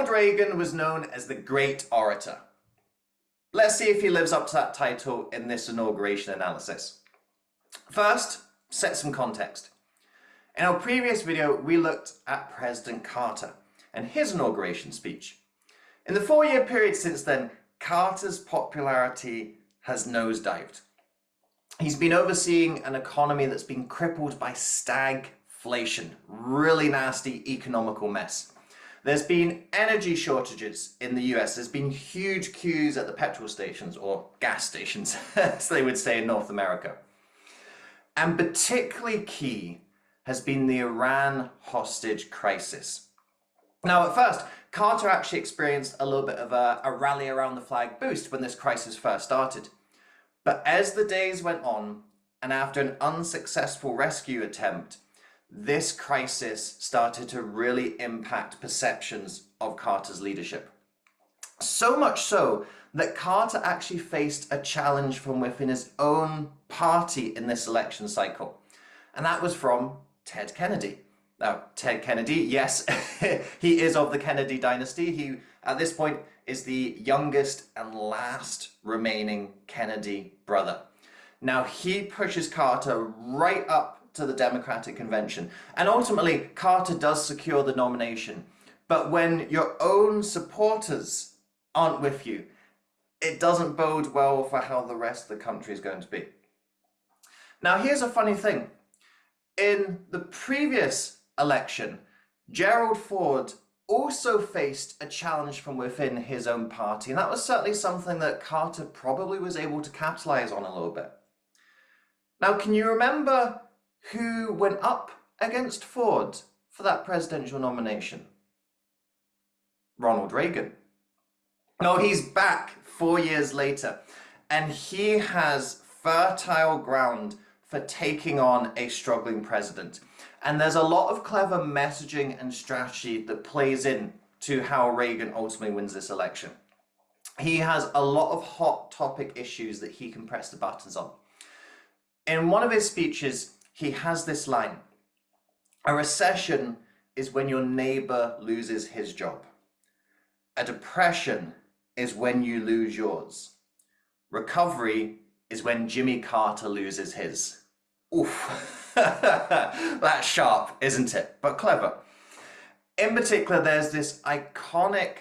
Ronald Reagan was known as the Great Orator. Let's see if he lives up to that title in this inauguration analysis. First, set some context. In our previous video, we looked at President Carter and his inauguration speech. In the 4-year period since then, Carter's popularity has nosedived. He's been overseeing an economy that's been crippled by stagflation, really nasty economical mess. There's been energy shortages in the US. There's been huge queues at the petrol stations, or gas stations, as they would say in North America. And particularly key has been the Iran hostage crisis. Now, at first, Carter actually experienced a little bit of a rally around the flag boost when this crisis first started. But as the days went on, and after an unsuccessful rescue attempt, this crisis started to really impact perceptions of Carter's leadership. So much so that Carter actually faced a challenge from within his own party in this election cycle. And that was from Ted Kennedy. Now, Ted Kennedy, yes, he is of the Kennedy dynasty. He, at this point, is the youngest and last remaining Kennedy brother. Now, he pushes Carter right up to the Democratic convention. And ultimately, Carter does secure the nomination. But when your own supporters aren't with you, it doesn't bode well for how the rest of the country is going to be. Now, here's a funny thing. In the previous election, Gerald Ford also faced a challenge from within his own party. And that was certainly something that Carter probably was able to capitalize on a little bit. Now, can you remember who went up against Ford for that presidential nomination? Ronald Reagan. No, he's back 4 years later, and he has fertile ground for taking on a struggling president. And there's a lot of clever messaging and strategy that plays in to how Reagan ultimately wins this election. He has a lot of hot topic issues that he can press the buttons on. In one of his speeches, he has this line: "A recession is when your neighbor loses his job. A depression is when you lose yours. Recovery is when Jimmy Carter loses his." Oof, that's sharp, isn't it? But clever. In particular, there's this iconic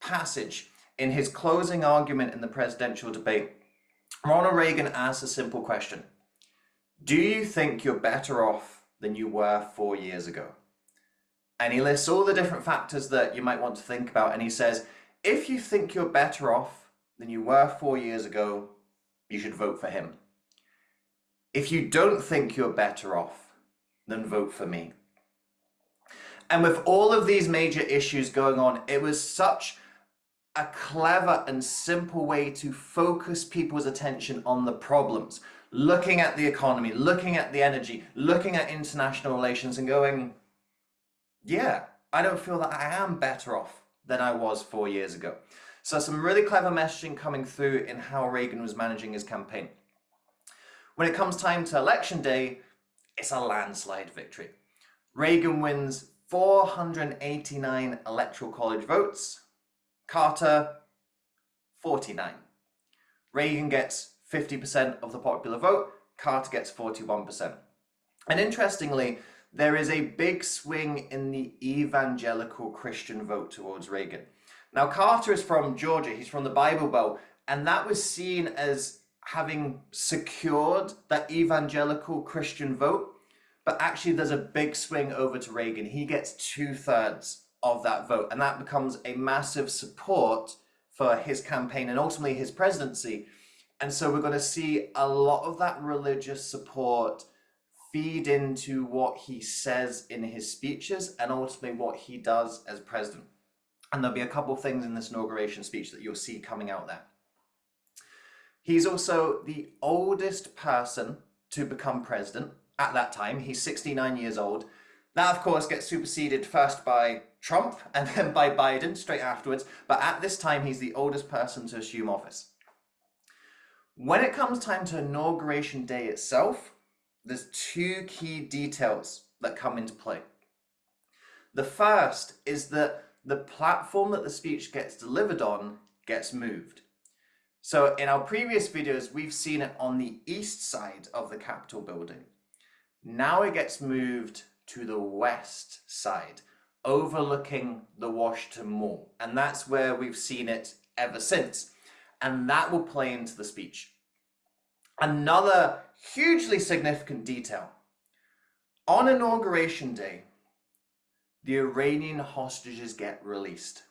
passage in his closing argument in the presidential debate. Ronald Reagan asks a simple question: do you think you're better off than you were 4 years ago? And he lists all the different factors that you might want to think about. And he says, if you think you're better off than you were 4 years ago, you should vote for him. If you don't think you're better off, then vote for me. And with all of these major issues going on, it was such a clever and simple way to focus people's attention on the problems. Looking at the economy, looking at the energy, looking at international relations and going, yeah, I don't feel that I am better off than I was 4 years ago. So some really clever messaging coming through in how Reagan was managing his campaign. When it comes time to election day, it's a landslide victory. Reagan wins 489 electoral college votes, Carter 49. Reagan gets 50% of the popular vote, Carter gets 41%. And interestingly, there is a big swing in the evangelical Christian vote towards Reagan. Now, Carter is from Georgia, he's from the Bible Belt, and that was seen as having secured that evangelical Christian vote, but actually there's a big swing over to Reagan. He gets 2/3 of that vote, and that becomes a massive support for his campaign and ultimately his presidency. And so we're going to see a lot of that religious support feed into what he says in his speeches and ultimately what he does as president. And there'll be a couple of things in this inauguration speech that you'll see coming out there. He's also the oldest person to become president at that time. He's 69 years old. That, of course, gets superseded first by Trump and then by Biden straight afterwards. But at this time, he's the oldest person to assume office. When it comes time to Inauguration Day itself, there's two key details that come into play. The first is that the platform that the speech gets delivered on gets moved. So in our previous videos, we've seen it on the east side of the Capitol building. Now it gets moved to the west side, overlooking the Washington Mall. And that's where we've seen it ever since. And that will play into the speech. Another hugely significant detail. On Inauguration Day, the Iranian hostages get released.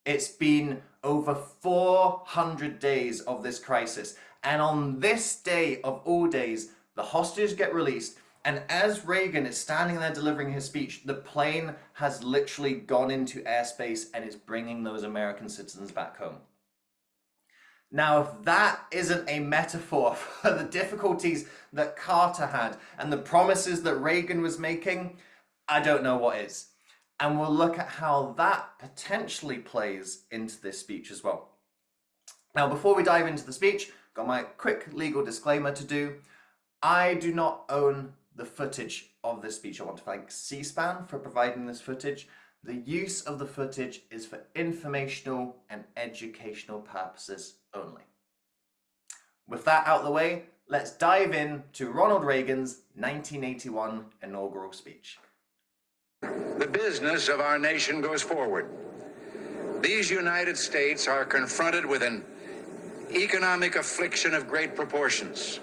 It's been over 400 days of this crisis. And on this day of all days, the hostages get released. And as Reagan is standing there delivering his speech, the plane has literally gone into airspace and is bringing those American citizens back home. Now, if that isn't a metaphor for the difficulties that Carter had and the promises that Reagan was making, I don't know what is. And we'll look at how that potentially plays into this speech as well. Now, before we dive into the speech, got my quick legal disclaimer to do. I do not own the footage of this speech. I want to thank C-SPAN for providing this footage. The use of the footage is for informational and educational purposes only. With that out of the way, let's dive into Ronald Reagan's 1981 inaugural speech. The business of our nation goes forward. These United States are confronted with an economic affliction of great proportions.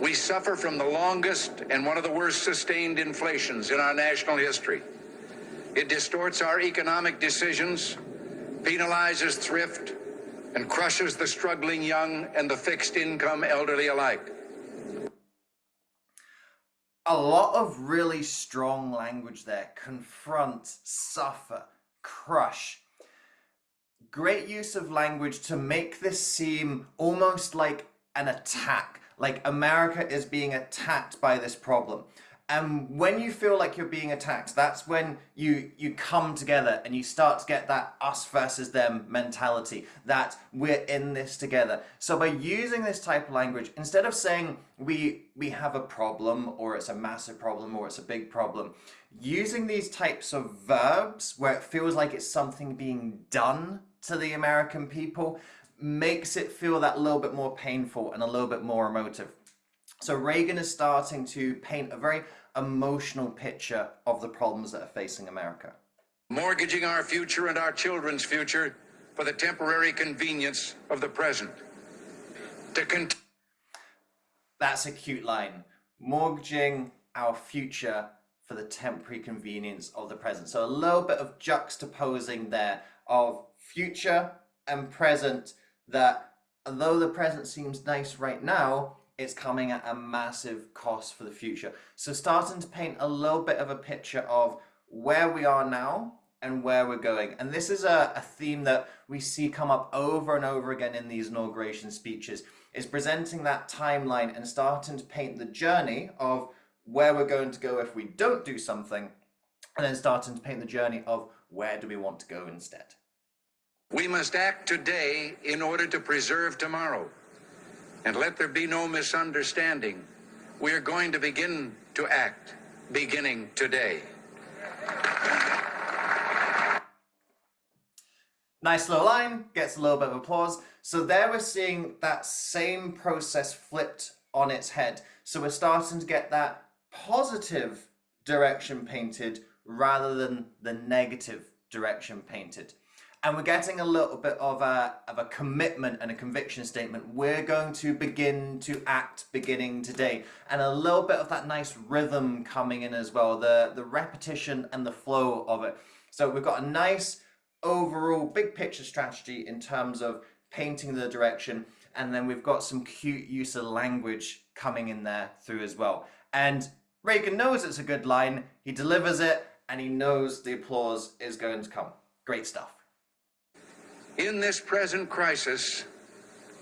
We suffer from the longest and one of the worst sustained inflations in our national history. It distorts our economic decisions, penalizes thrift, and crushes the struggling young and the fixed-income elderly alike. A lot of really strong language there. Confront, suffer, crush. Great use of language to make this seem almost like an attack, like America is being attacked by this problem. And when you feel like you're being attacked, that's when you come together and you start to get that us versus them mentality, that we're in this together. So by using this type of language, instead of saying we have a problem, or it's a massive problem, or it's a big problem, using these types of verbs where it feels like it's something being done to the American people makes it feel that little bit more painful and a little bit more emotive. So Reagan is starting to paint a very emotional picture of the problems that are facing America. Mortgaging our future and our children's future for the temporary convenience of the present. That's a cute line. Mortgaging our future for the temporary convenience of the present. So a little bit of juxtaposing there of future and present, that although the present seems nice right now, it's coming at a massive cost for the future. So starting to paint a little bit of a picture of where we are now and where we're going. And this is a theme that we see come up over and over again in these inauguration speeches, is presenting that timeline and starting to paint the journey of where we're going to go if we don't do something, and then starting to paint the journey of where do we want to go instead. We must act today in order to preserve tomorrow. And let there be no misunderstanding. We are going to begin to act beginning today. Nice little line, gets a little bit of applause. So there we're seeing that same process flipped on its head. So we're starting to get that positive direction painted rather than the negative direction painted. And we're getting a little bit of a commitment and a conviction statement. We're going to begin to act beginning today. And a little bit of that nice rhythm coming in as well, the repetition and the flow of it. So we've got a nice overall big picture strategy in terms of painting the direction. And then we've got some cute use of language coming in there through as well. And Reagan knows it's a good line. He delivers it and he knows the applause is going to come. Great stuff. In this present crisis,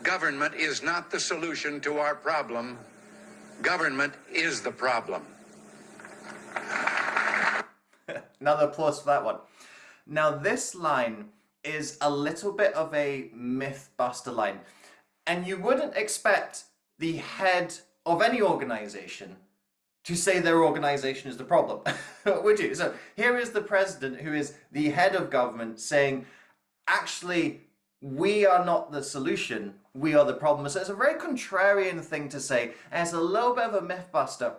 government is not the solution to our problem. Government is the problem. Another applause for that one. Now this line is a little bit of a myth buster line, and you wouldn't expect the head of any organization to say their organization is the problem, would you? So here is the president, who is the head of government, saying, actually, we are not the solution, we are the problem. So it's a very contrarian thing to say, and it's a little bit of a myth buster,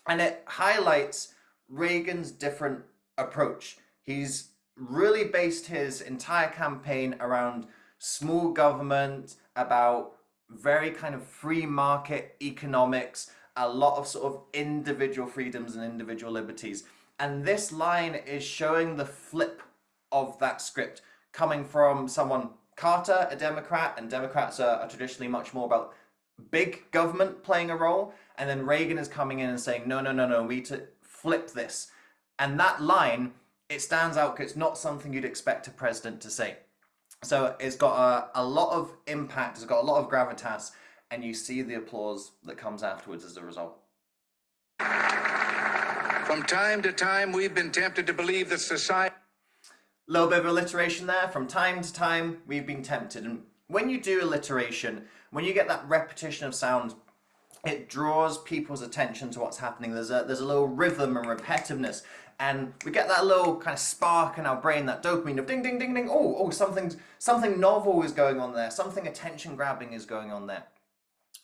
and it highlights Reagan's different approach. He's really based his entire campaign around small government, about very kind of free market economics, a lot of sort of individual freedoms and individual liberties. And this line is showing the flip of that script, coming from someone, Carter, a Democrat, and Democrats are traditionally much more about big government playing a role. And then Reagan is coming in and saying, no, no, no, no, we need to flip this. And that line, it stands out because it's not something you'd expect a president to say. So it's got a lot of impact, it's got a lot of gravitas, and you see the applause that comes afterwards as a result. From time to time, we've been tempted to believe that society... A little bit of alliteration there. From time to time, we've been tempted. And when you do alliteration, when you get that repetition of sound, it draws people's attention to what's happening. There's a little rhythm and repetitiveness, and we get that little kind of spark in our brain, that dopamine of ding, ding, ding, ding. Oh, something novel is going on there. Something attention grabbing is going on there.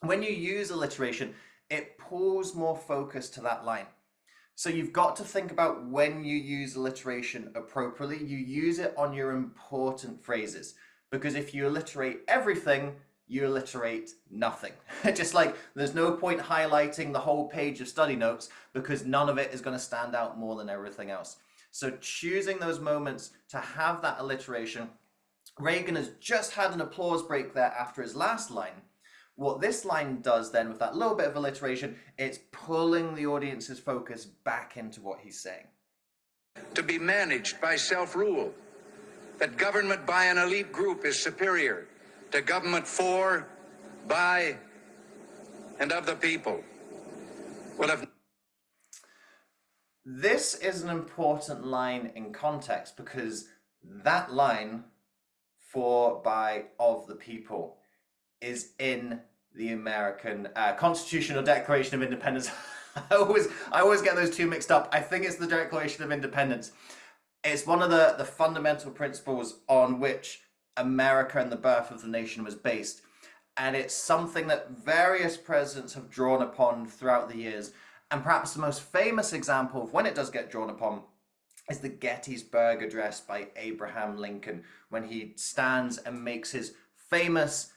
When you use alliteration, it pulls more focus to that line. So you've got to think about when you use alliteration appropriately. You use it on your important phrases, because if you alliterate everything, you alliterate nothing. Just like there's no point highlighting the whole page of study notes, because none of it is going to stand out more than everything else. So choosing those moments to have that alliteration. Reagan has just had an applause break there after his last line. What this line does then, with that little bit of alliteration, it's pulling the audience's focus back into what he's saying. to be managed by self-rule, that government by an elite group is superior to government for, by, and of the people. Well, if this is an important line in context, because that line, for, by, of the people, is in the American Constitutional Declaration of Independence. I always get those two mixed up. I think it's the Declaration of Independence. It's one of the fundamental principles on which America and the birth of the nation was based. And it's something that various presidents have drawn upon throughout the years. And perhaps the most famous example of when it does get drawn upon is the Gettysburg Address by Abraham Lincoln, when he stands and makes his famous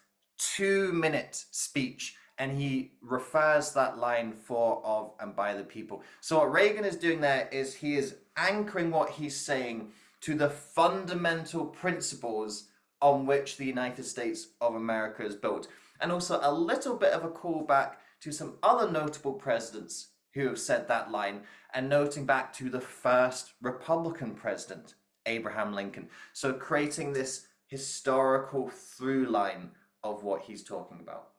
2-minute speech, and he refers that line for, of, and by the people. So what Reagan is doing there is he is anchoring what he's saying to the fundamental principles on which the United States of America is built. And also a little bit of a callback to some other notable presidents who have said that line, and noting back to the first Republican president, Abraham Lincoln. So creating this historical through line of what he's talking about.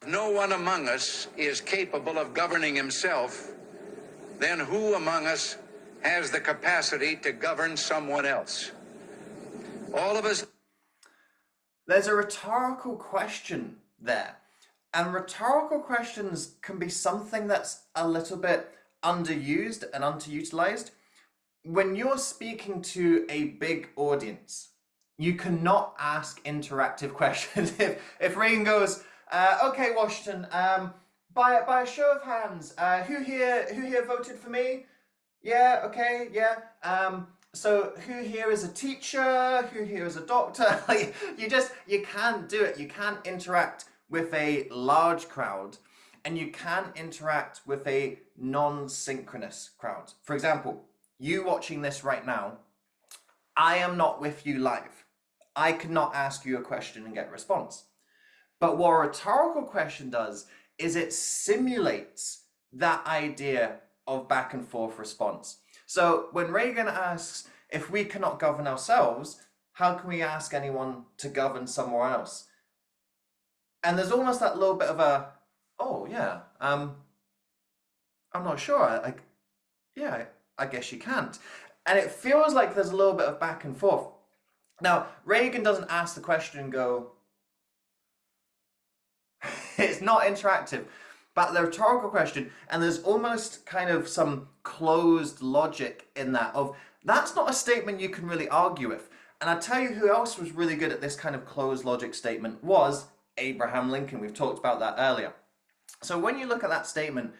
no one among us is capable of governing himself, then who among us has the capacity to govern someone else? All of us. There's a rhetorical question there. And rhetorical questions can be something that's a little bit underused and underutilized. When you're speaking to a big audience, you cannot ask interactive questions. If Reagan goes, okay, Washington, by a show of hands, who here voted for me? Yeah, okay, yeah. So who here is a teacher? Who here is a doctor? You can't do it. You can't interact with a large crowd, and you can interact with a non-synchronous crowd. For example, you watching this right now, I am not with you live. I cannot ask you a question and get a response. But what a rhetorical question does is it simulates that idea of back and forth response. So when Reagan asks, if we cannot govern ourselves, how can we ask anyone to govern somewhere else? And there's almost that little bit of a, oh yeah, I'm not sure. I guess you can't. And it feels like there's a little bit of back and forth. Now, Reagan doesn't ask the question and go, it's not interactive. But the rhetorical question, and there's almost kind of some closed logic in that of, that's not a statement you can really argue with. And I tell you who else was really good at this kind of closed logic statement was Abraham Lincoln. We've talked about that earlier. So when you look at that statement,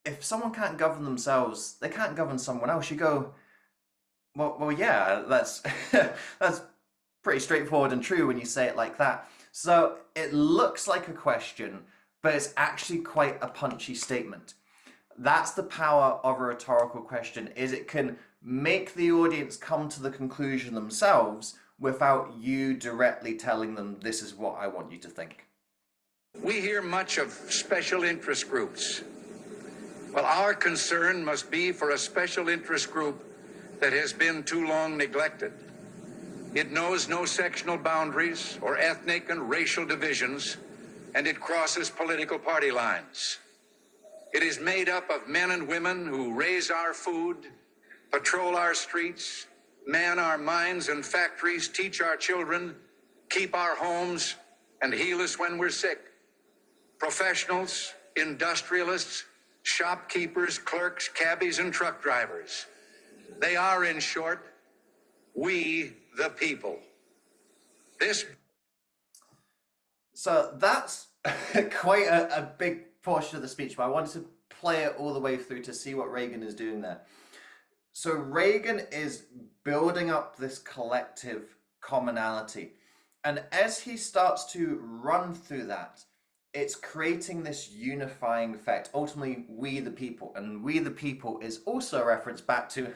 if someone can't govern themselves, they can't govern someone else. You go, well, yeah, that's that's pretty straightforward and true when you say it like that. So it looks like a question, but it's actually quite a punchy statement. That's the power of a rhetorical question, is it can make the audience come to the conclusion themselves without you directly telling them, this is what I want you to think. We hear much of special interest groups. Well, our concern must be for a special interest group that has been too long neglected. It knows no sectional boundaries or ethnic and racial divisions, and it crosses political party lines. It is made up of men and women who raise our food, patrol our streets, man our mines and factories, teach our children, keep our homes, and heal us when we're sick. Professionals, industrialists, shopkeepers, clerks, cabbies, and truck drivers. They are, in short, we the people. So that's quite a big portion of the speech, but I wanted to play it all the way through to see what Reagan is doing there. So Reagan is building up this collective commonality. And as he starts to run through that, it's creating this unifying effect. Ultimately, we the people. And we the people is also a reference back to,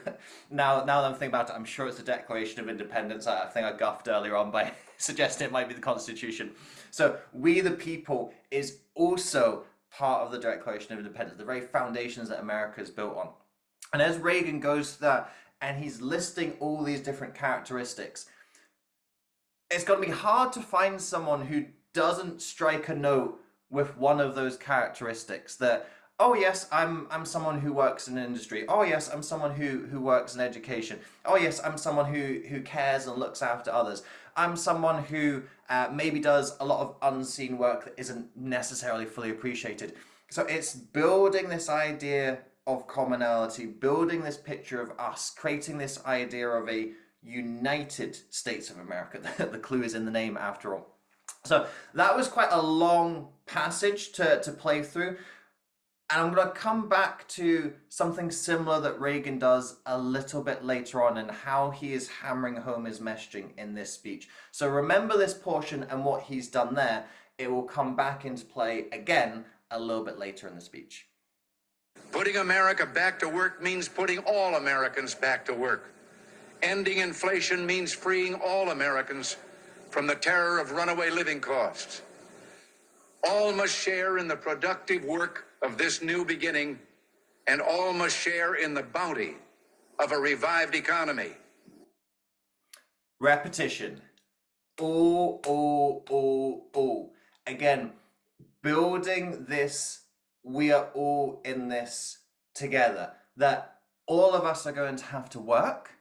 now that I'm thinking about it, I'm sure it's the Declaration of Independence. I think I guffed earlier on by suggesting it might be the Constitution. So we the people is also part of the Declaration of Independence, the very foundations that America is built on. And as Reagan goes through that, and he's listing all these different characteristics, it's going to be hard to find someone who doesn't strike a note with one of those characteristics. That, oh yes, I'm someone who works in an industry. Oh yes, I'm someone who works in education. Oh yes, I'm someone who cares and looks after others. I'm someone who maybe does a lot of unseen work that isn't necessarily fully appreciated. So it's building this idea of commonality, building this picture of us, creating this idea of a United States of America. The clue is in the name after all. So that was quite a long passage to play through. And I'm going to come back to something similar that Reagan does a little bit later on and how he is hammering home his messaging in this speech. So remember this portion and what he's done there. It will come back into play again a little bit later in the speech. Putting America back to work means putting all Americans back to work. Ending inflation means freeing all Americans from the terror of runaway living costs. All must share in the productive work of this new beginning, and all must share in the bounty of a revived economy. Repetition. All. Again, building this, we are all in this together. That all of us are going to have to work,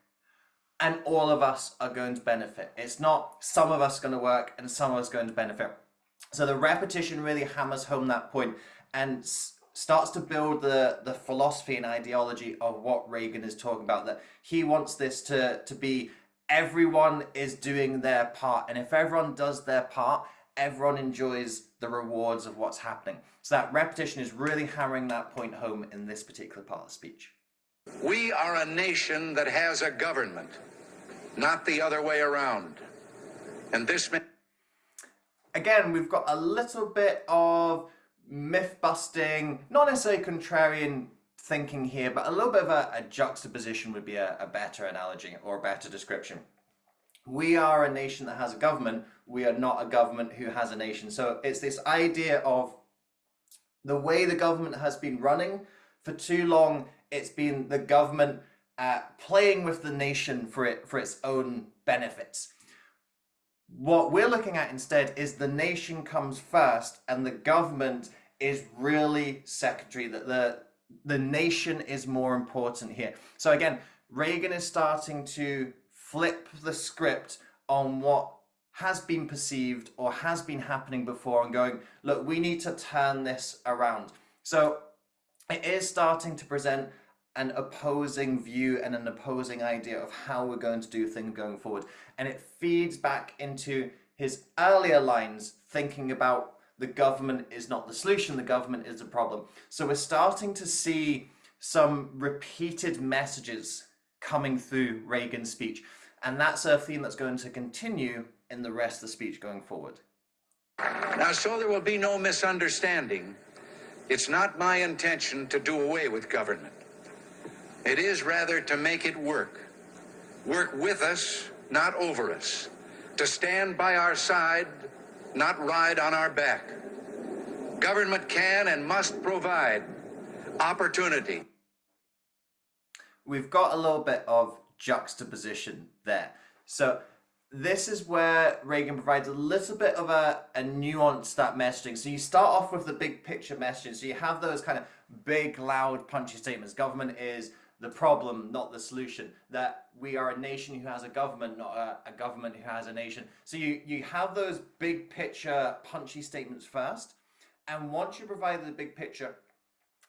and all of us are going to benefit. It's not some of us going to work and some of us going to benefit. So the repetition really hammers home that point and starts to build the philosophy and ideology of what Reagan is talking about. That he wants this to be everyone is doing their part. And if everyone does their part, everyone enjoys the rewards of what's happening. So that repetition is really hammering that point home in this particular part of the speech. We are a nation that has a government, not the other way around. And this again, we've got a little bit of myth busting, not necessarily contrarian thinking here, but a little bit of a juxtaposition would be a better analogy or a better description. We are a nation that has a government. We are not a government who has a nation. So it's this idea of the way the government has been running for too long. It's been the government playing with the nation for its own benefits. What we're looking at instead is the nation comes first and the government is really secondary, that the nation is more important here. So again, Reagan is starting to flip the script on what has been perceived or has been happening before and going, look, we need to turn this around. So it is starting to present an opposing view and an opposing idea of how we're going to do things going forward. And it feeds back into his earlier lines, thinking about the government is not the solution, the government is the problem. So we're starting to see some repeated messages coming through Reagan's speech. And that's a theme that's going to continue in the rest of the speech going forward. Now, so there will be no misunderstanding, it's not my intention to do away with government. It is rather to make it work with us, not over us, to stand by our side, not ride on our back. Government can and must provide opportunity. We've got a little bit of juxtaposition there. So this is where Reagan provides a little bit of a nuance to that messaging. So you start off with the big picture messaging. So you have those kind of big, loud, punchy statements. Government is the problem, not the solution. That we are a nation who has a government, not a government who has a nation. So you have those big picture, punchy statements first. And once you provide the big picture,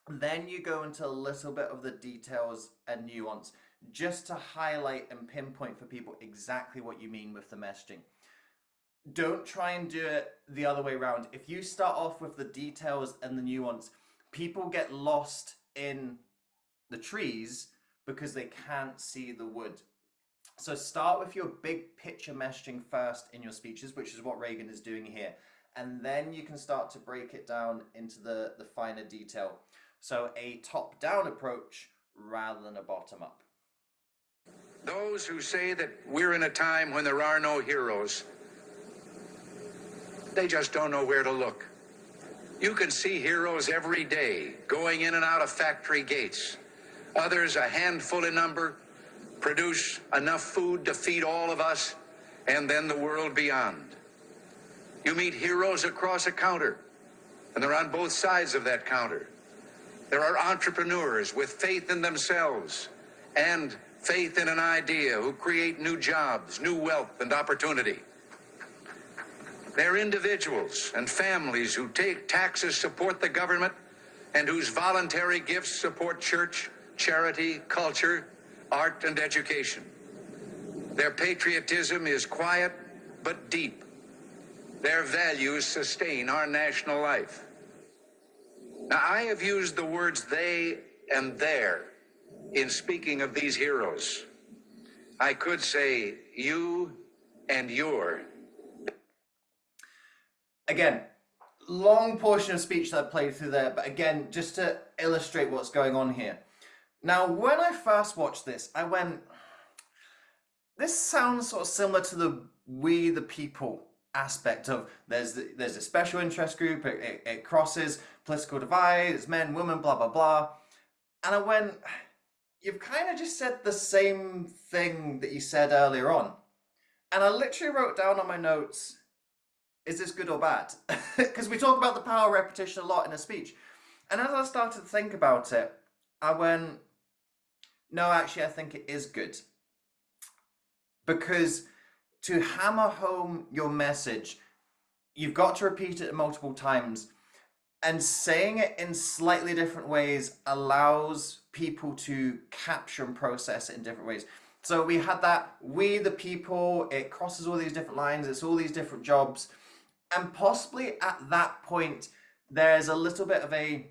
then you go into a little bit of the details and nuance, just to highlight and pinpoint for people exactly what you mean with the messaging. Don't try and do it the other way around. If you start off with the details and the nuance, people get lost in the trees because they can't see the wood. So start with your big picture messaging first in your speeches, which is what Reagan is doing here. And then you can start to break it down into the finer detail. So a top-down approach rather than a bottom-up. Those who say that we're in a time when there are no heroes, they just don't know where to look. You can see heroes every day going in and out of factory gates. Others, a handful in number, produce enough food to feed all of us and then the world beyond. You meet heroes across a counter, and they're on both sides of that counter. There are entrepreneurs with faith in themselves and faith in an idea who create new jobs, new wealth, and opportunity. They're individuals and families who take taxes support the government and whose voluntary gifts support church, charity, culture, art, and education. Their patriotism is quiet but deep. Their values sustain our national life. Now, I have used the words they and their in speaking of these heroes. I could say you and your. Again, long portion of speech that I played through there, but again, just to illustrate what's going on here. Now, when I first watched this, I went, this sounds sort of similar to the we the people aspect of there's a special interest group, it crosses political divides, men, women, blah, blah, blah. And I went, you've kind of just said the same thing that you said earlier on. And I literally wrote down on my notes, is this good or bad? Because we talk about the power of repetition a lot in a speech. And as I started to think about it, I went, no, actually, I think it is good. Because to hammer home your message, you've got to repeat it multiple times. And saying it in slightly different ways allows people to capture and process it in different ways. So we had that, we the people, it crosses all these different lines, it's all these different jobs. And possibly at that point, there's a little bit of a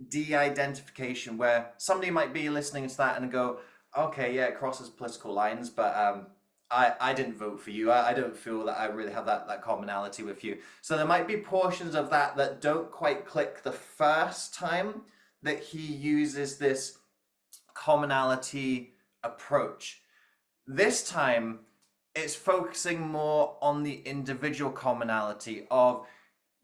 de-identification where somebody might be listening to that and go, okay, yeah, it crosses political lines, but I didn't vote for you. I don't feel that I really have that commonality with you. So there might be portions of that don't quite click the first time that he uses this commonality approach. This time, it's focusing more on the individual commonality of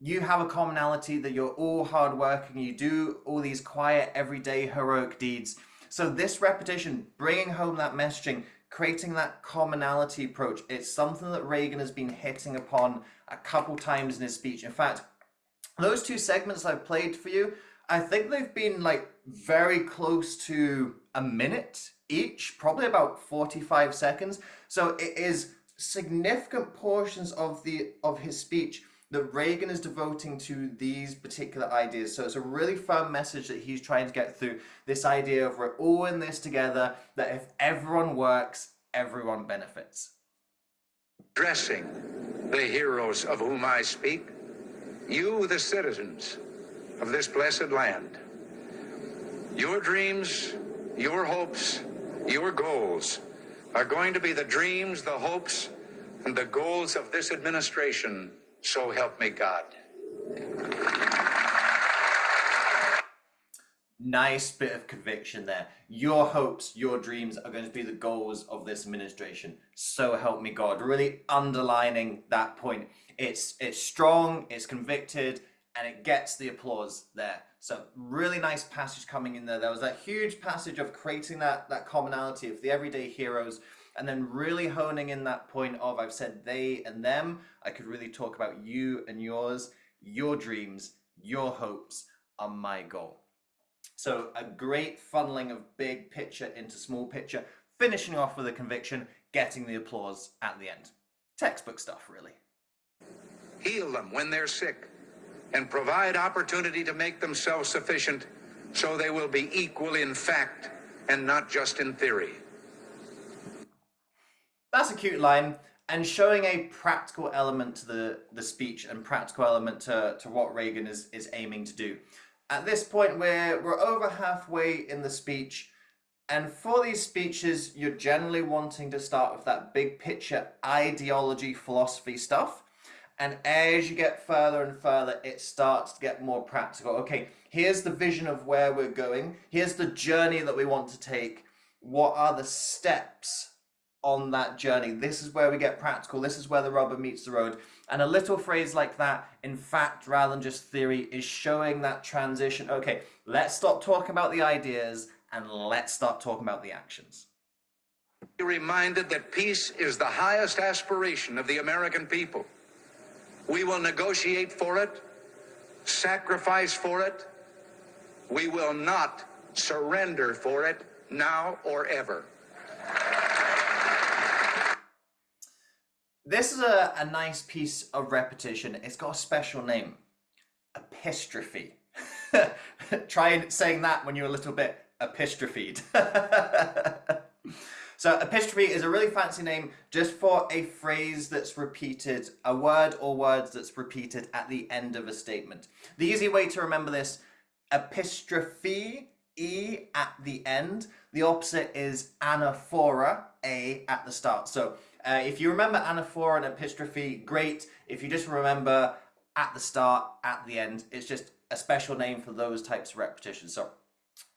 you have a commonality that you're all hardworking, you do all these quiet, everyday, heroic deeds. So this repetition, bringing home that messaging, creating that commonality approach, it's something that Reagan has been hitting upon a couple times in his speech. In fact, those two segments I've played for you, I think they've been like very close to a minute each, probably about 45 seconds. So it is significant portions of his speech that Reagan is devoting to these particular ideas. So it's a really firm message that he's trying to get through, this idea of we're all in this together, that if everyone works, everyone benefits. Addressing the heroes of whom I speak, you, the citizens of this blessed land, your dreams, your hopes, your goals are going to be the dreams, the hopes, and the goals of this administration. So help me God. Nice bit of conviction there. Your hopes, your dreams are going to be the goals of this administration. So help me God. Really underlining that point. It's strong, it's convicted, and it gets the applause there. So really nice passage coming in there. There was that huge passage of creating that commonality of the everyday heroes, and then really honing in that point of, I've said they and them. I could really talk about you and yours. Your dreams, your hopes are my goal. So a great funneling of big picture into small picture, finishing off with a conviction, getting the applause at the end. Textbook stuff, really. Heal them when they're sick, and provide opportunity to make themselves sufficient so they will be equal in fact and not just in theory. That's a cute line, and showing a practical element to the speech and practical element to what Reagan is aiming to do. At this point, we're over halfway in the speech, and for these speeches, you're generally wanting to start with that big picture ideology, philosophy stuff. And as you get further and further, it starts to get more practical. Okay, here's the vision of where we're going. Here's the journey that we want to take. What are the steps on that journey? This is where we get practical. This is where the rubber meets the road. And a little phrase like that, in fact, rather than just theory, is showing that transition. Okay, let's stop talking about the ideas and let's start talking about the actions. Be reminded that peace is the highest aspiration of the American people. We will negotiate for it, sacrifice for it. We will not surrender for it now or ever. This is a nice piece of repetition. It's got a special name, epistrophe. Try saying that when you're a little bit epistrophed. So epistrophe is a really fancy name just for a phrase that's repeated, a word or words that's repeated at the end of a statement. The easy way to remember this, epistrophe, E at the end. The opposite is anaphora, A at the start. So if you remember anaphora and epistrophe, great. If you just remember at the start, at the end, it's just a special name for those types of repetitions. So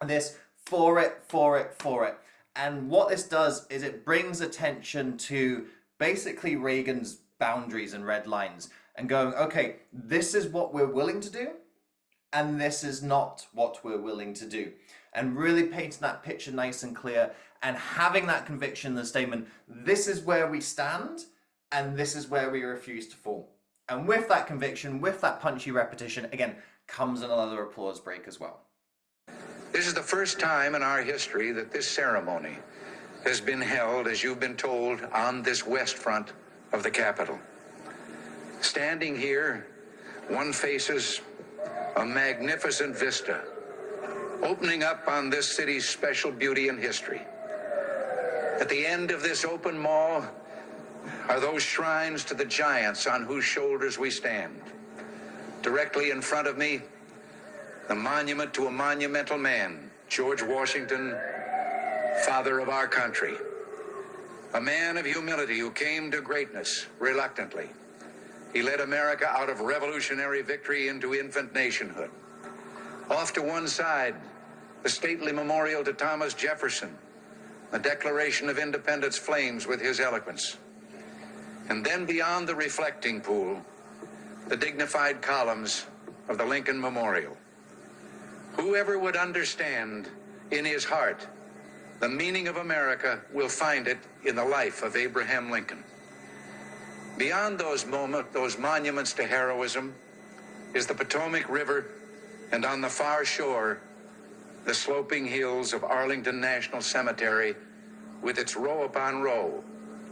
this, for it, for it, for it. And what this does is it brings attention to basically Reagan's boundaries and red lines and going, okay, this is what we're willing to do, and this is not what we're willing to do. And really painting that picture nice and clear and having that conviction in the statement, this is where we stand and this is where we refuse to fall. And with that conviction, with that punchy repetition, again, comes another applause break as well. This is the first time in our history that this ceremony has been held, as you've been told, on this west front of the Capitol. Standing here, one faces a magnificent vista, opening up on this city's special beauty and history. At the end of this open mall are those shrines to the giants on whose shoulders we stand. Directly in front of me, the monument to a monumental man, George Washington, father of our country. A man of humility who came to greatness reluctantly. He led America out of revolutionary victory into infant nationhood. Off to one side, the stately memorial to Thomas Jefferson, the Declaration of Independence flames with his eloquence. And then beyond the reflecting pool, the dignified columns of the Lincoln Memorial. Whoever would understand in his heart the meaning of America will find it in the life of Abraham Lincoln. Beyond those monuments to heroism is the Potomac River, and on the far shore, the sloping hills of Arlington National Cemetery with its row upon row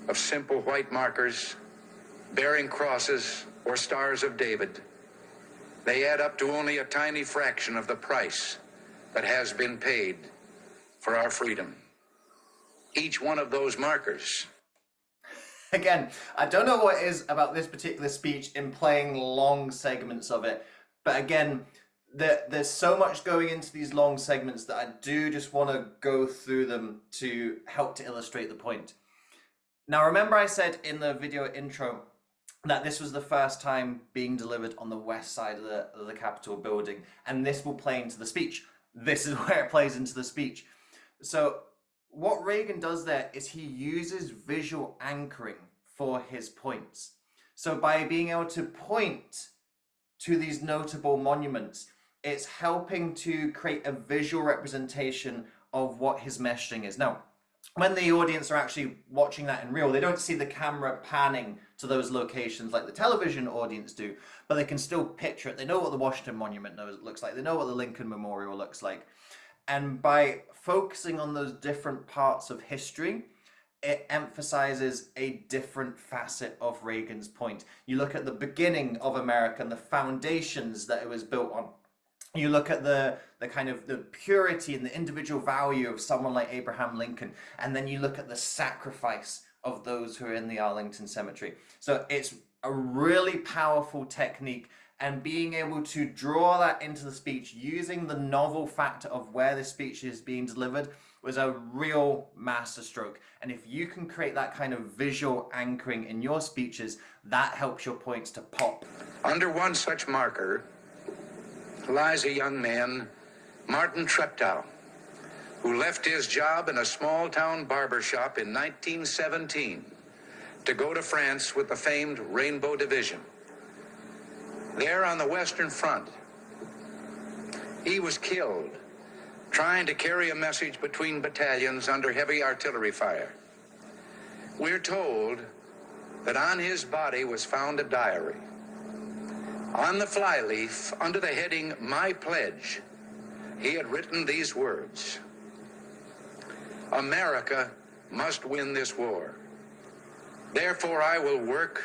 of simple white markers bearing crosses or stars of David, they add up to only a tiny fraction of the price that has been paid for our freedom. Each one of those markers. Again, I don't know what it is about this particular speech in playing long segments of it, but again, there's so much going into these long segments that I do just want to go through them to help to illustrate the point. Now, remember I said in the video intro that this was the first time being delivered on the west side of the Capitol building, and this will play into the speech. This is where it plays into the speech. So what Reagan does there is he uses visual anchoring for his points. So by being able to point to these notable monuments, it's helping to create a visual representation of what his messaging is. Now, when the audience are actually watching that in real, they don't see the camera panning to those locations like the television audience do, but they can still picture it. They know what the Washington Monument looks like. They know what the Lincoln Memorial looks like. And by focusing on those different parts of history, it emphasizes a different facet of Reagan's point. You look at the beginning of America and the foundations that it was built on. You look at the kind of the purity and the individual value of someone like Abraham Lincoln, and then you look at the sacrifice of those who are in the Arlington Cemetery. So it's a really powerful technique, and being able to draw that into the speech using the novel factor of where the speech is being delivered was a real masterstroke. And if you can create that kind of visual anchoring in your speeches, that helps your points to pop. Under one such marker lies a young man, Martin Treptow, who left his job in a small-town barber shop in 1917 to go to France with the famed Rainbow Division. There on the Western Front, he was killed trying to carry a message between battalions under heavy artillery fire. We're told that on his body was found a diary. On the flyleaf, under the heading, "My Pledge," he had written these words: "America must win this war. Therefore I will work,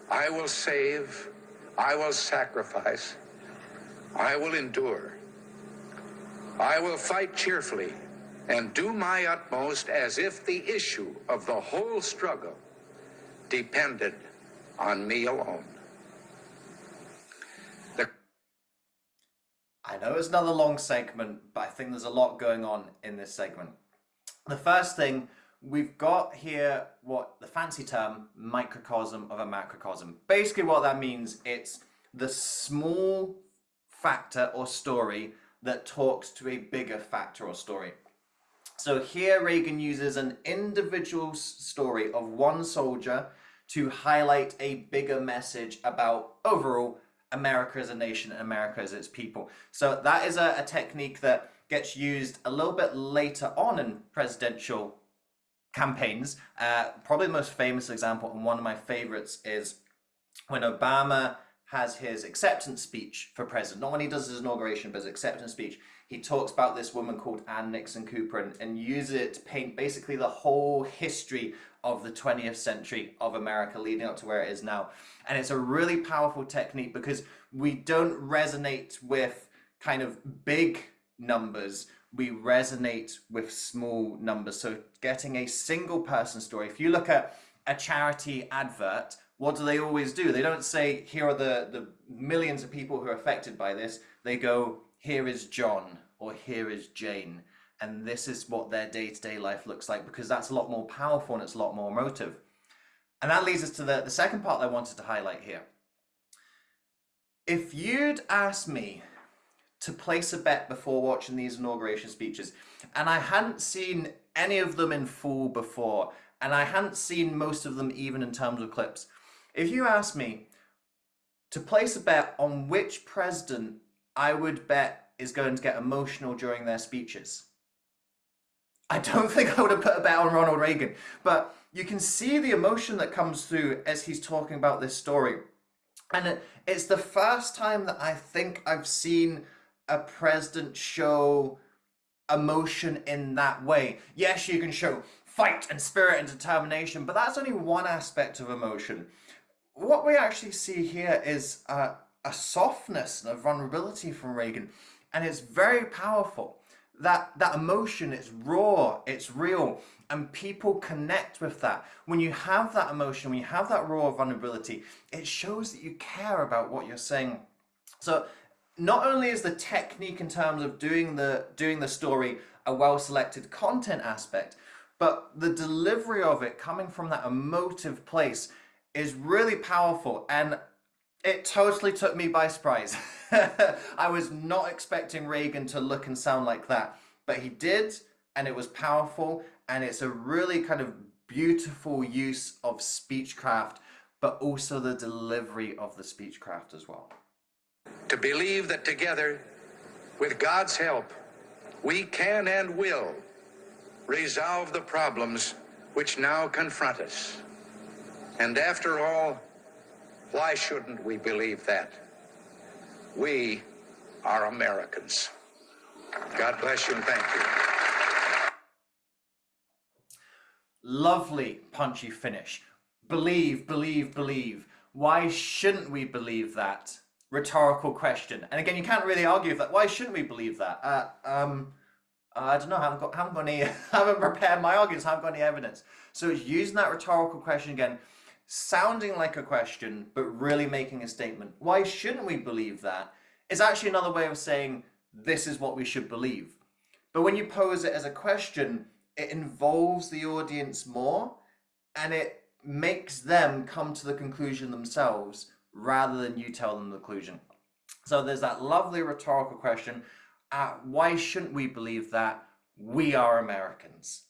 I will save, I will sacrifice, I will endure. I will fight cheerfully and do my utmost as if the issue of the whole struggle depended on me alone." I know it's another long segment, but I think there's a lot going on in this segment. The first thing, we've got here what the fancy term, microcosm of a macrocosm. Basically what that means, it's the small factor or story that talks to a bigger factor or story. So here Reagan uses an individual story of one soldier to highlight a bigger message about overall America as a nation and America as its people. So that is a technique that gets used a little bit later on in presidential campaigns. Probably the most famous example, and one of my favorites, is when Obama has his acceptance speech for president. Not when he does his inauguration, but his acceptance speech. He talks about this woman called Ann Nixon Cooper and uses it to paint basically the whole history of the 20th century of America leading up to where it is now. And it's a really powerful technique because we don't resonate with kind of big numbers, we resonate with small numbers. So getting a single person story, if you look at a charity advert, what do they always do? They don't say, here are the millions of people who are affected by this. They go, here is John, or here is Jane. And this is what their day-to-day life looks like, because that's a lot more powerful and it's a lot more emotive. And that leads us to the second part that I wanted to highlight here. If you'd asked me to place a bet before watching these inauguration speeches, and I hadn't seen any of them in full before, and I hadn't seen most of them even in terms of clips, if you asked me to place a bet on which president I would bet is going to get emotional during their speeches, I don't think I would have put a bet on Ronald Reagan, but you can see the emotion that comes through as he's talking about this story. And it's the first time that I think I've seen a president show emotion in that way. Yes, you can show fight and spirit and determination, but that's only one aspect of emotion. What we actually see here is a softness and a vulnerability from Reagan, and it's very powerful. That emotion, it's raw, it's real, and people connect with that. When you have that emotion, when you have that raw vulnerability, it shows that you care about what you're saying. So not only is the technique in terms of doing the story a well-selected content aspect, but the delivery of it coming from that emotive place is really powerful, and it totally took me by surprise. I was not expecting Reagan to look and sound like that, but he did, and it was powerful, and it's a really kind of beautiful use of speechcraft, but also the delivery of the speechcraft as well. To believe that together, with God's help, we can and will resolve the problems which now confront us. And after all, why shouldn't we believe that? We are Americans. God bless you and thank you. Lovely punchy finish. Believe, believe, believe. Why shouldn't we believe that? Rhetorical question. And again, you can't really argue with that. Why shouldn't we believe that? I don't know. I haven't got any. I haven't prepared my arguments. I haven't got any evidence. So it's using that rhetorical question again, sounding like a question, but really making a statement. Why shouldn't we believe that? Is actually another way of saying this is what we should believe. But when you pose it as a question, it involves the audience more, and it makes them come to the conclusion themselves rather than you tell them the conclusion. So there's that lovely rhetorical question. Why shouldn't we believe that? We are Americans.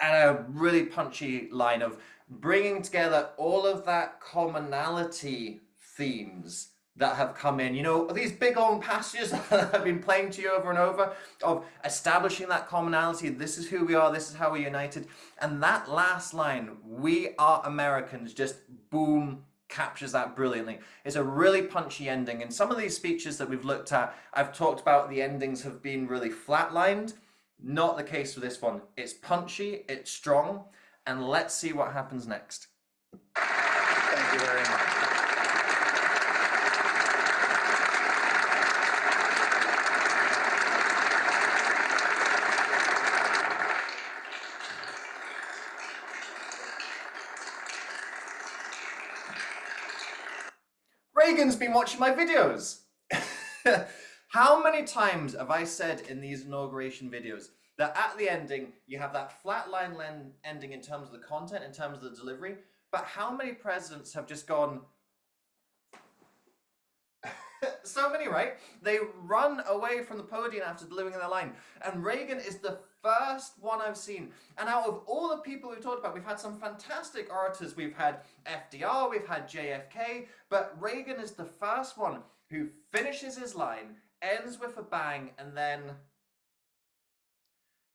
And a really punchy line of bringing together all of that commonality themes that have come in. You know, these big long passages that I've been playing to you over and over of establishing that commonality. This is who we are. This is how we're united. And that last line, we are Americans, just boom, captures that brilliantly. It's a really punchy ending. In some of these speeches that we've looked at, I've talked about the endings have been really flatlined. Not the case for this one. It's punchy, it's strong, and let's see what happens next. Thank you very much. Reagan's been watching my videos. How many times have I said in these inauguration videos that at the ending, you have that flat line ending in terms of the content, in terms of the delivery, but how many presidents have just gone, so many, right? They run away from the podium after delivering their line. And Reagan is the first one I've seen. And out of all the people we've talked about, we've had some fantastic orators. We've had FDR, we've had JFK, but Reagan is the first one who finishes his line, ends with a bang, and then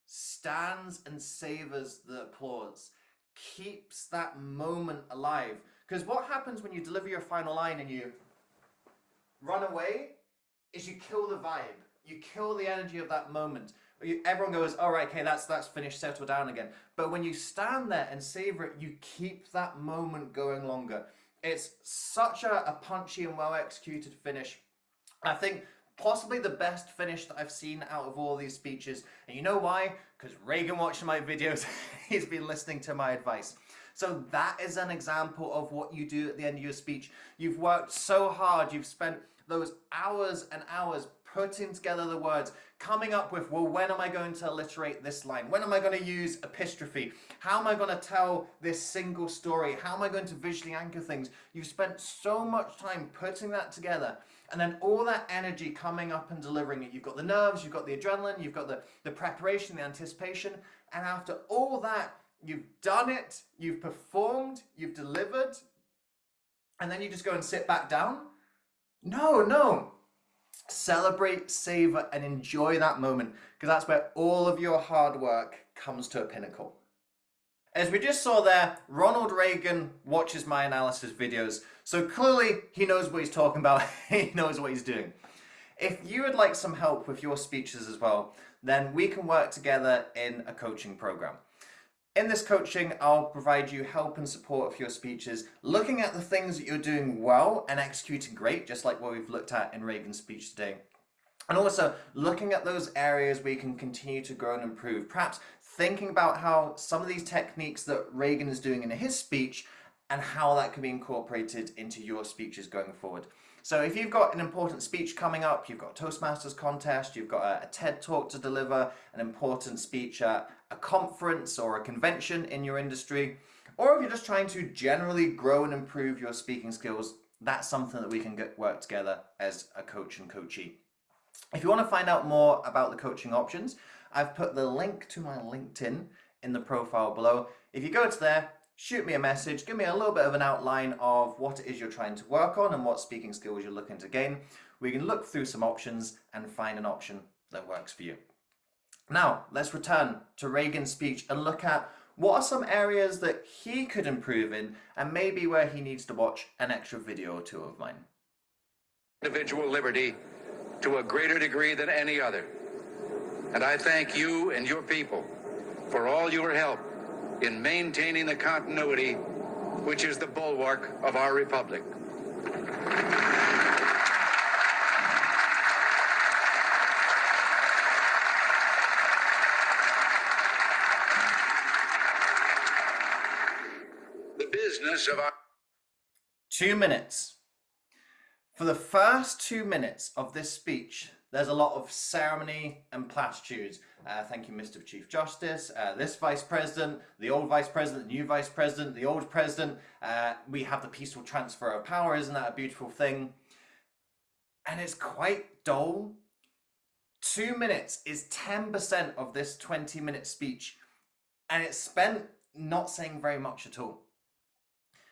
stands and savors the applause, keeps that moment alive. Because what happens when you deliver your final line and you run away is you kill the vibe, you kill the energy of that moment. Everyone goes, all right, okay, that's finished, settle down again. But when you stand there and savor it, you keep that moment going longer. It's such a punchy and well executed finish. I think possibly the best finish that I've seen out of all these speeches. And you know why? Because Reagan watched my videos, he's been listening to my advice. So that is an example of what you do at the end of your speech. You've worked so hard, you've spent those hours and hours putting together the words, coming up with, well, when am I going to alliterate this line? When am I going to use epistrophe? How am I going to tell this single story? How am I going to visually anchor things? You've spent so much time putting that together, and then all that energy coming up and delivering it. You've got the nerves, you've got the adrenaline, you've got the preparation, the anticipation, and after all that, you've done it, you've performed, you've delivered, and then you just go and sit back down? No. Celebrate, savor, and enjoy that moment, because that's where all of your hard work comes to a pinnacle. As we just saw there, Ronald Reagan watches my analysis videos, so clearly he knows what he's talking about, he knows what he's doing. If you would like some help with your speeches as well, then we can work together in a coaching program. In this coaching, I'll provide you help and support for your speeches, looking at the things that you're doing well and executing great, just like what we've looked at in Reagan's speech today. And also looking at those areas where you can continue to grow and improve. Perhaps thinking about how some of these techniques that Reagan is doing in his speech and how that can be incorporated into your speeches going forward. So if you've got an important speech coming up, you've got a Toastmasters contest, you've got a TED talk to deliver, an important speech at a conference or a convention in your industry, or if you're just trying to generally grow and improve your speaking skills, that's something that we can work together as a coach and coachee. If you want to find out more about the coaching options, I've put the link to my LinkedIn in the profile below. If you go to there, shoot me a message, give me a little bit of an outline of what it is you're trying to work on and what speaking skills you're looking to gain. We can look through some options and find an option that works for you. Now, let's return to Reagan's speech and look at what are some areas that he could improve in and maybe where he needs to watch an extra video or two of mine. Individual liberty to a greater degree than any other. And I thank you and your people for all your help in maintaining the continuity which is the bulwark of our republic. The business of our 2 minutes. For the first 2 minutes of this speech, there's a lot of ceremony and platitudes. Thank you, Mr. Chief Justice, this Vice President, the old Vice President, the new Vice President, the old President. We have the peaceful transfer of power. Isn't that a beautiful thing? And it's quite dull. 2 minutes is 10% of this 20-minute speech, and it's spent not saying very much at all.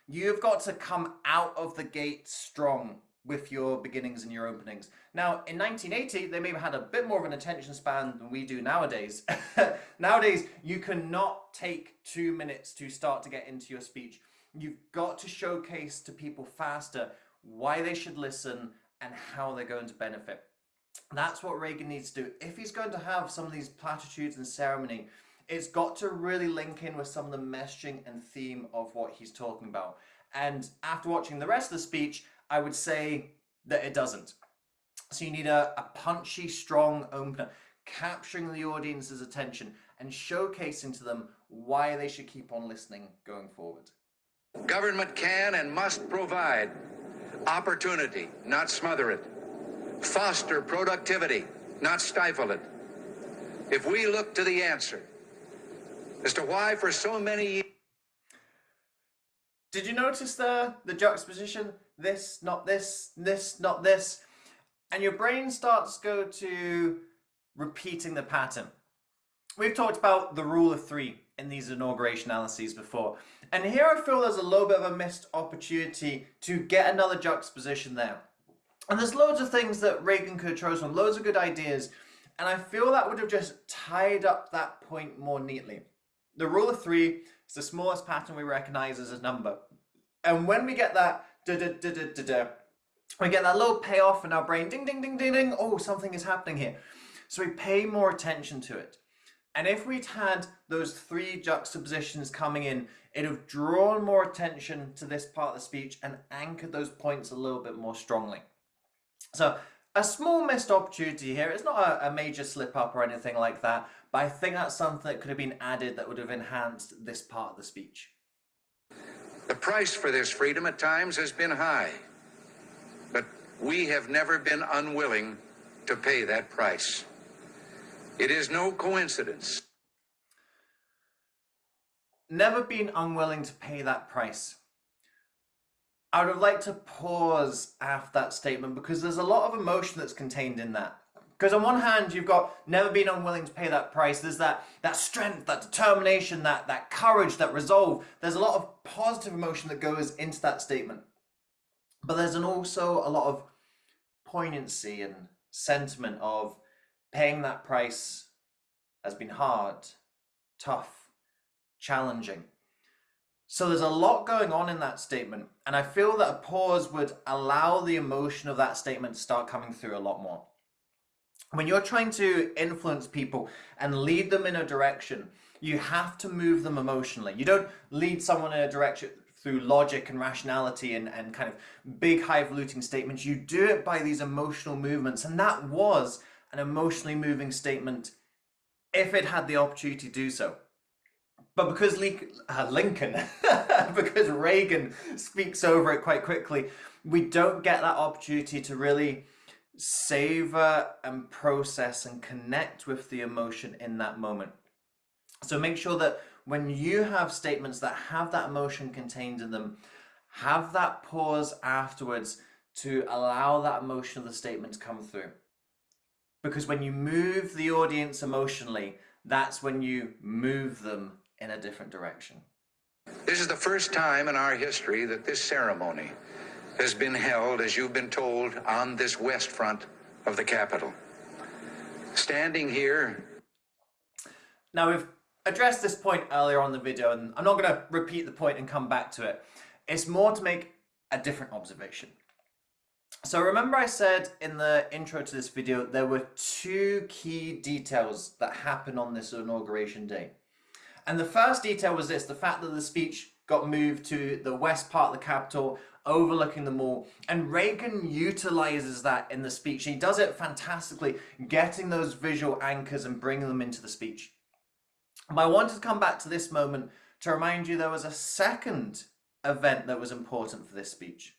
You've got to come out of the gate strong with your beginnings and your openings. Now, in 1980, they maybe had a bit more of an attention span than we do nowadays. Nowadays, you cannot take 2 minutes to start to get into your speech. You've got to showcase to people faster why they should listen and how they're going to benefit. That's what Reagan needs to do. If he's going to have some of these platitudes and ceremony, it's got to really link in with some of the messaging and theme of what he's talking about. And after watching the rest of the speech, I would say that it doesn't. So you need a punchy, strong opener, capturing the audience's attention and showcasing to them why they should keep on listening going forward. government can and must provide opportunity, not smother it. Foster productivity, not stifle it. If we look to the answer as to why for so many years... Did you notice the juxtaposition? This, not this, this, not this. And your brain starts to go to repeating the pattern. We've talked about the rule of three in these inauguration analyses before. And here I feel there's a little bit of a missed opportunity to get another juxtaposition there. And there's loads of things that Reagan could have chosen, loads of good ideas. And I feel that would have just tied up that point more neatly. The rule of three is the smallest pattern we recognize as a number. And when we get that we get that little payoff in our brain, ding, ding, ding, ding, ding, oh, something is happening here. So we pay more attention to it. And if we'd had those three juxtapositions coming in, it'd have drawn more attention to this part of the speech and anchored those points a little bit more strongly. So a small missed opportunity here. It's not a major slip up or anything like that, but I think that's something that could have been added that would have enhanced this part of the speech. The price for this freedom at times has been high, but we have never been unwilling to pay that price. It is no coincidence. Never been unwilling to pay that price. I would have liked to pause after that statement because there's a lot of emotion that's contained in that. Because on one hand, you've got never been unwilling to pay that price. There's that strength, that determination, that courage, that resolve. There's a lot of positive emotion that goes into that statement. But there's also a lot of poignancy and sentiment of paying that price has been hard, tough, challenging. So there's a lot going on in that statement. And I feel that a pause would allow the emotion of that statement to start coming through a lot more. When you're trying to influence people and lead them in a direction, You have to move them emotionally. You don't lead someone in a direction through logic and rationality and kind of big highfalutin statements. You do it by these emotional movements. And that was an emotionally moving statement if it had the opportunity to do so. But because Lincoln, because Reagan speaks over it quite quickly, we don't get that opportunity to really savor and process and connect with the emotion in that moment. So make sure that when you have statements that have that emotion contained in them, have that pause afterwards to allow that emotion of the statement to come through. Because when you move the audience emotionally, that's when you move them in a different direction. This is the first time in our history that this ceremony has been held, as you've been told, on this west front of the Capitol. Standing here. Now, we've addressed this point earlier on the video, and I'm not going to repeat the point and come back to it. It's more to make a different observation. So remember I said in the intro to this video, there were two key details that happened on this inauguration day. And the first detail was this, the fact that the speech got moved to the west part of the Capitol, overlooking the mall. And Reagan utilizes that in the speech. He does it fantastically, getting those visual anchors and bringing them into the speech. But I wanted to come back to this moment to remind you there was a second event that was important for this speech.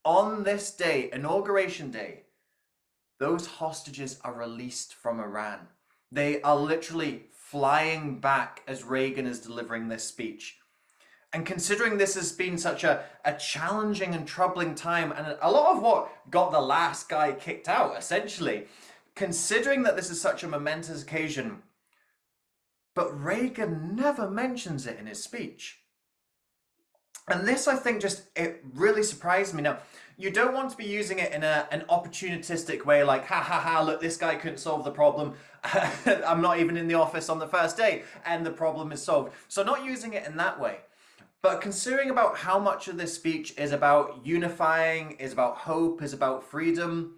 On this day, Inauguration Day, those hostages are released from Iran. They are literally flying back as Reagan is delivering this speech. And considering this has been such a challenging and troubling time, and a lot of what got the last guy kicked out, essentially, considering that this is such a momentous occasion, but Reagan never mentions it in his speech. And this, I think, it really surprised me. Now, you don't want to be using it in an opportunistic way, like, ha ha ha, look, this guy couldn't solve the problem. I'm not even in the office on the first day, and the problem is solved. So not using it in that way. But considering about how much of this speech is about unifying, is about hope, is about freedom,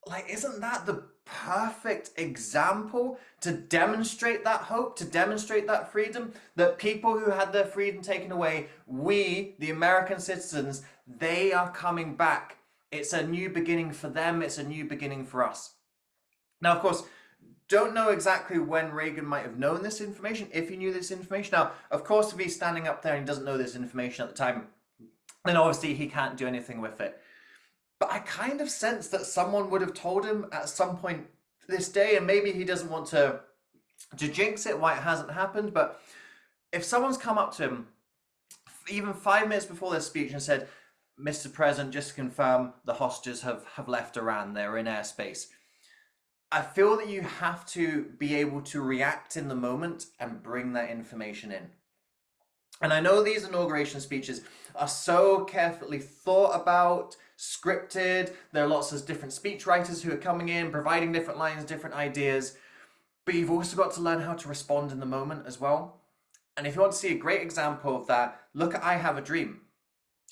like, isn't that the perfect example to demonstrate that hope, to demonstrate that freedom, that people who had their freedom taken away, we, the American citizens, they are coming back. It's a new beginning for them. It's a new beginning for us. Now, of course, don't know exactly when Reagan might have known this information, if he knew this information. Now, of course, if he's standing up there and he doesn't know this information at the time, then obviously he can't do anything with it. But I kind of sense that someone would have told him at some point this day, and maybe he doesn't want to jinx it why it hasn't happened, but if someone's come up to him even 5 minutes before their speech and said, Mr. President, just to confirm, the hostages have left Iran, they're in airspace. I feel that you have to be able to react in the moment and bring that information in. And I know these inauguration speeches are so carefully thought about, scripted. There are lots of different speech writers who are coming in, providing different lines, different ideas. But you've also got to learn how to respond in the moment as well. And if you want to see a great example of that, look at I Have a Dream.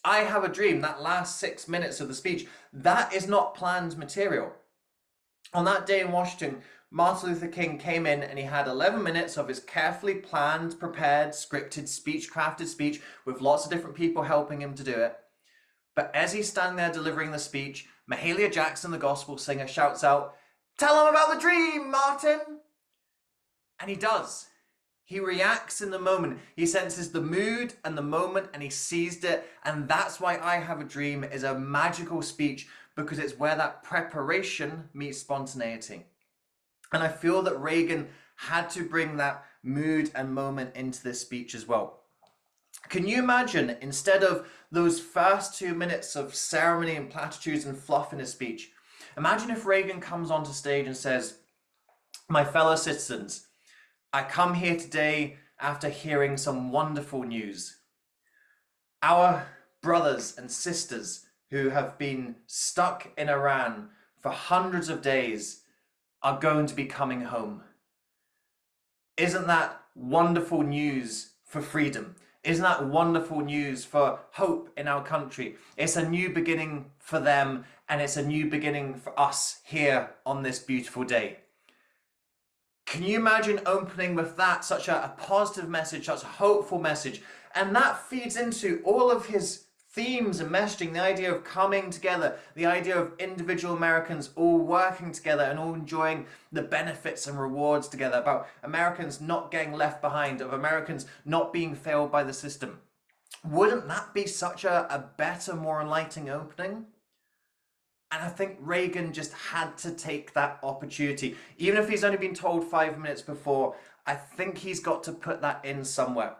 I Have a Dream, that last 6 minutes of the speech, that is not planned material. On that day in Washington, Martin Luther King came in and he had 11 minutes of his carefully planned, prepared, scripted speech, crafted speech with lots of different people helping him to do it. But as he's standing there delivering the speech, Mahalia Jackson, the gospel singer, shouts out, "Tell him about the dream, Martin!" And he does. He reacts in the moment. He senses the mood and the moment and he seized it. And that's why I Have a Dream is a magical speech, because it's where that preparation meets spontaneity. And I feel that Reagan had to bring that mood and moment into this speech as well. Can you imagine, instead of those first 2 minutes of ceremony and platitudes and fluff in his speech, imagine if Reagan comes onto stage and says, "My fellow citizens, I come here today after hearing some wonderful news. Our brothers and sisters who have been stuck in Iran for hundreds of days are going to be coming home. Isn't that wonderful news for freedom? Isn't that wonderful news for hope in our country? It's a new beginning for them, and it's a new beginning for us here on this beautiful day." Can you imagine opening with that, such a positive message, such a hopeful message? And that feeds into all of his themes and messaging, the idea of coming together, the idea of individual Americans all working together and all enjoying the benefits and rewards together, about Americans not getting left behind, of Americans not being failed by the system. Wouldn't that be such a better, more enlightening opening? And I think Reagan just had to take that opportunity. Even if he's only been told 5 minutes before, I think he's got to put that in somewhere.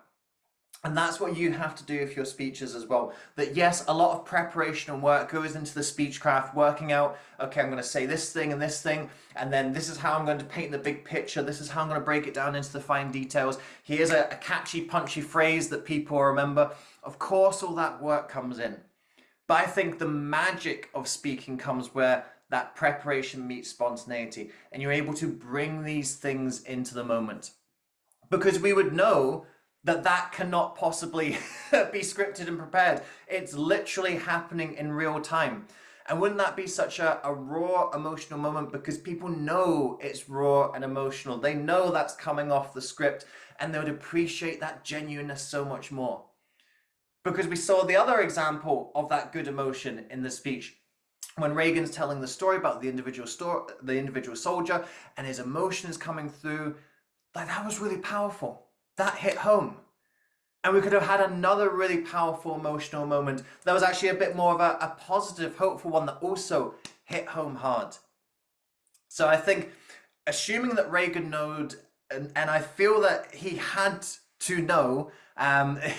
And that's what you have to do with your speeches as well. That yes, a lot of preparation and work goes into the speechcraft, working out, okay, I'm going to say this thing, and then this is how I'm going to paint the big picture, this is how I'm going to break it down into the fine details. Here's a catchy, punchy phrase that people remember. Of course, all that work comes in. But I think the magic of speaking comes where that preparation meets spontaneity, and you're able to bring these things into the moment. Because we would know that that cannot possibly be scripted and prepared. It's literally happening in real time. And wouldn't that be such a raw, emotional moment? Because people know it's raw and emotional. They know that's coming off the script, and they would appreciate that genuineness so much more. Because we saw the other example of that good emotion in the speech when Reagan's telling the story about the individual soldier, and his emotion is coming through. Like, that was really powerful. That hit home. And we could have had another really powerful emotional moment that was actually a bit more of a positive, hopeful one that also hit home hard. So I think, assuming that Reagan knowed, and I feel that he had to know,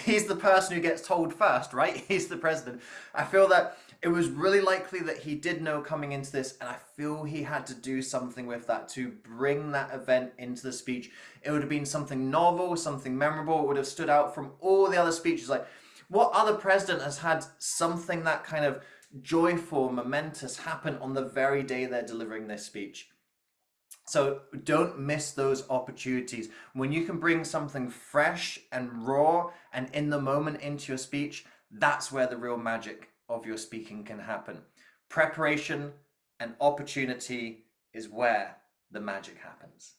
he's the person who gets told first, right? He's the president. I feel that it was really likely that he did know coming into this, and I feel he had to do something with that to bring that event into the speech. It would have been something novel, something memorable. It would have stood out from all the other speeches. Like, what other president has had something that kind of joyful, momentous happen on the very day they're delivering this speech? So don't miss those opportunities. When you can bring something fresh and raw and in the moment into your speech, that's where the real magic of your speaking can happen. Preparation and opportunity is where the magic happens.